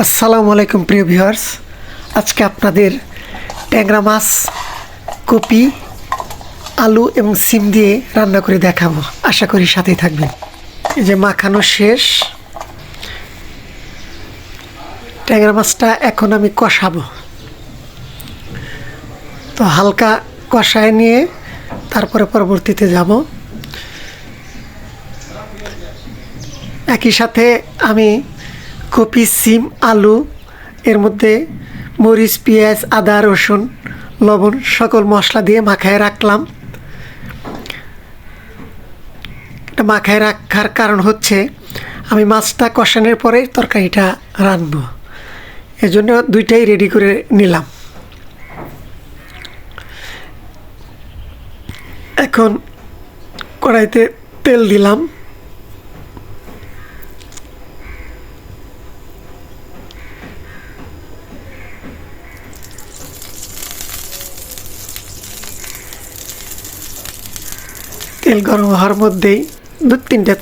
আসসালামু আলাইকুম প্রিয় ভিউয়ার্স, আজকে আপনাদের ট্যাংরা মাছ কপি আলু এবং সিম দিয়ে রান্না করে দেখাবো। আশা করি সাথেই থাকবেন। এই যে মাখানো শেষ, ট্যাংরা মাছটা এখন আমি কষাবো। তো হালকা কষায় নিয়ে তারপরে পরবর্তীতে যাব। একই সাথে আমি কপি, সিম, আলু, এর মধ্যে মরিচ, পেঁয়াজ, আদা, রসুন, লবণ সকল মশলা দিয়ে মাখায় রাখলাম। এটা মাখায় রাখার কারণ হচ্ছে আমি মাছটা কষানোর পরে তরকারিটা রাঁধবো, এজন্য দুইটাই রেডি করে নিলাম। এখন কড়াইতে তেল দিলাম। তেল গরম হওয়ার মধ্যেই দু তিনটা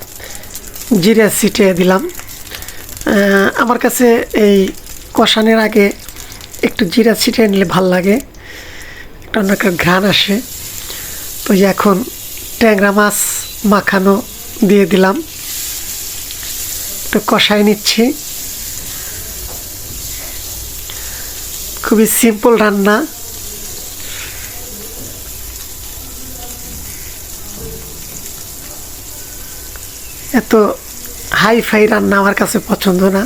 জিরা ছিটিয়ে দিলাম। আমার কাছে এই কষানোর আগে একটু জিরা ছিটিয়ে নিলে ভাল লাগে, একটা অন্য একটা ঘ্রাণ আসে। তো এখন ট্যাংরা মাছ মাখানো দিয়ে দিলাম, একটু কষাই নিচ্ছি। খুবই সিম্পল রান্না। এত হাই ফাই রান্না আমার কাছে পছন্দ না।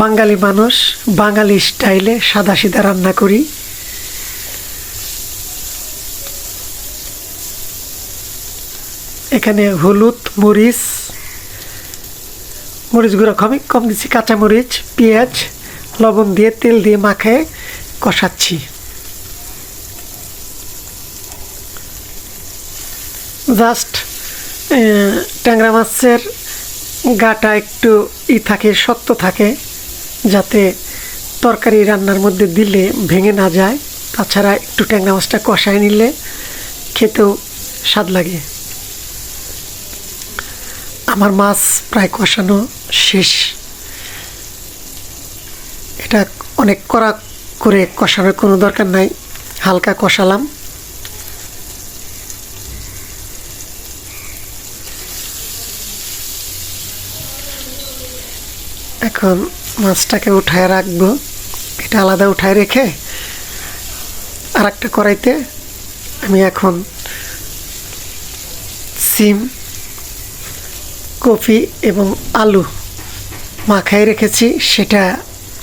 বাঙালি মানুষ, বাঙালি স্টাইলে সাদা সিধা রান্না করি। এখানে হলুদ, মরিচ গুঁড়ো কম দিচ্ছি, কাঁচামরিচ, পেঁয়াজ, লবণ দিয়ে তেল দিয়ে মাখায় কষাচ্ছি। জাস্ট ট্যাংরা মাছের গাটা একটু থাকে, শক্ত থাকে, যাতে তরকারি রান্নার মধ্যে দিলে ভেঙে না যায়। তাছাড়া একটু ট্যাংরা মাছটা কষায় নিলে খেতেও স্বাদ লাগে। আমার মাছ প্রায় কষানো শেষ। এটা অনেক কড়া করে কষানোর কোনো দরকার নাই, হালকা কষালাম। এখন মাছটাকে উঠায় রাখবো। এটা আলাদা উঠায় রেখে আর একটা কড়াইতে আমি এখন সিম, কপি এবং আলু মাখায় রেখেছি, সেটা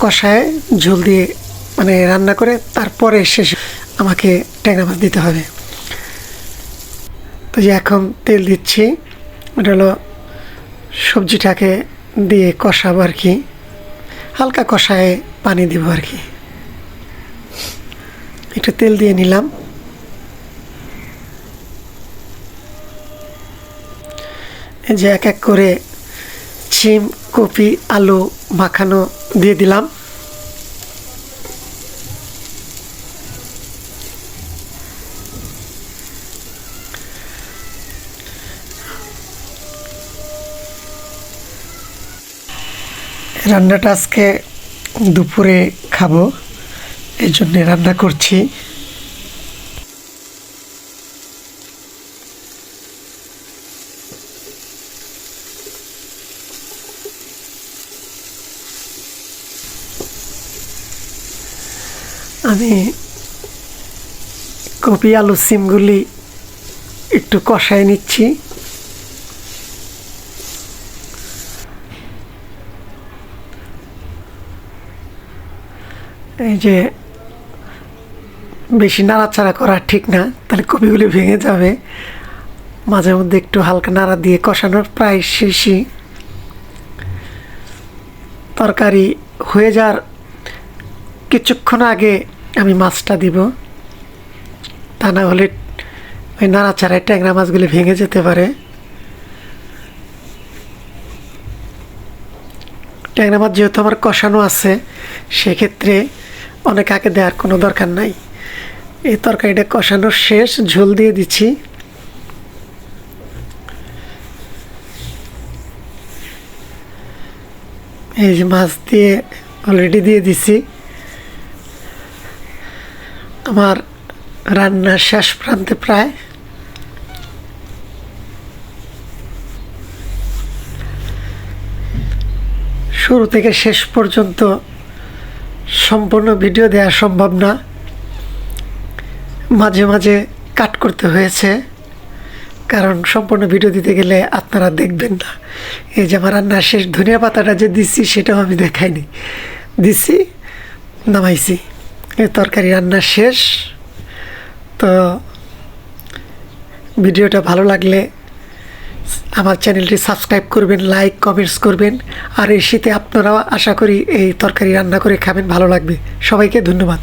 কষায় ঝোল দিয়ে রান্না করে তারপরে শেষে আমাকে ট্যাংরা মাছ দিতে হবে। তো এখন তেল দিচ্ছি, এটা হলো সবজিটাকে দিয়ে কষাবো আর কি, হালকা কষায় পানি দেব আর কি। একটু তেল দিয়ে নিলাম। এই যে এক এক করে সিম, কপি, আলু মাখানো দিয়ে দিলাম। রান্নাটা আজকে দুপুরে খাবো, এই জন্যে রান্না করছি। আমি কপি, আলু, সিমগুলি একটু কষায় নিচ্ছি। এই যে বেশি নাড়াচাড়া করা ঠিক না, তাহলে কপিগুলি ভেঙে যাবে। মাঝে মধ্যে একটু হালকা নাড়া দিয়ে কষানোর প্রায় শেষই। তরকারি হয়ে যাওয়ার কিছুক্ষণ আগে আমি মাছটা দিব, তা না হলে ওই নাড়াচাড়ায় ট্যাংরা মাছগুলি ভেঙে যেতে পারে। ট্যাংরা মাছ যেহেতু আমার কষানো আছে, সেক্ষেত্রে অনেক আগে দেওয়ার কোনো দরকার নাই। এই তরকারিটা কষানোর শেষ, ঝোল দিয়ে দিচ্ছি। এই যে মাছ দিয়ে অলরেডি দিয়ে দিছি। আমার রান্নার শেষ প্রান্তে প্রায়। শুরু থেকে শেষ পর্যন্ত সম্পূর্ণ ভিডিও দেওয়া সম্ভব না, মাঝে মাঝে কাট করতে হয়েছে, কারণ সম্পূর্ণ ভিডিও দিতে গেলে আপনারা দেখবেন না। এই যে আমার রান্না শেষ, ধনিয়া পাতাটা যে দিচ্ছি সেটাও আমি দেখাইনি, দিচ্ছি নামাইছি। এই তরকারি রান্না শেষ। তো ভিডিওটা ভালো লাগলে আমার চ্যানেলটি সাবস্ক্রাইব করবেন, লাইক কমেন্টস করবেন। আর এই শীতে আপনারাও আশা করি এই তরকারি রান্না করে খাবেন, ভালো লাগবে। সবাইকে ধন্যবাদ।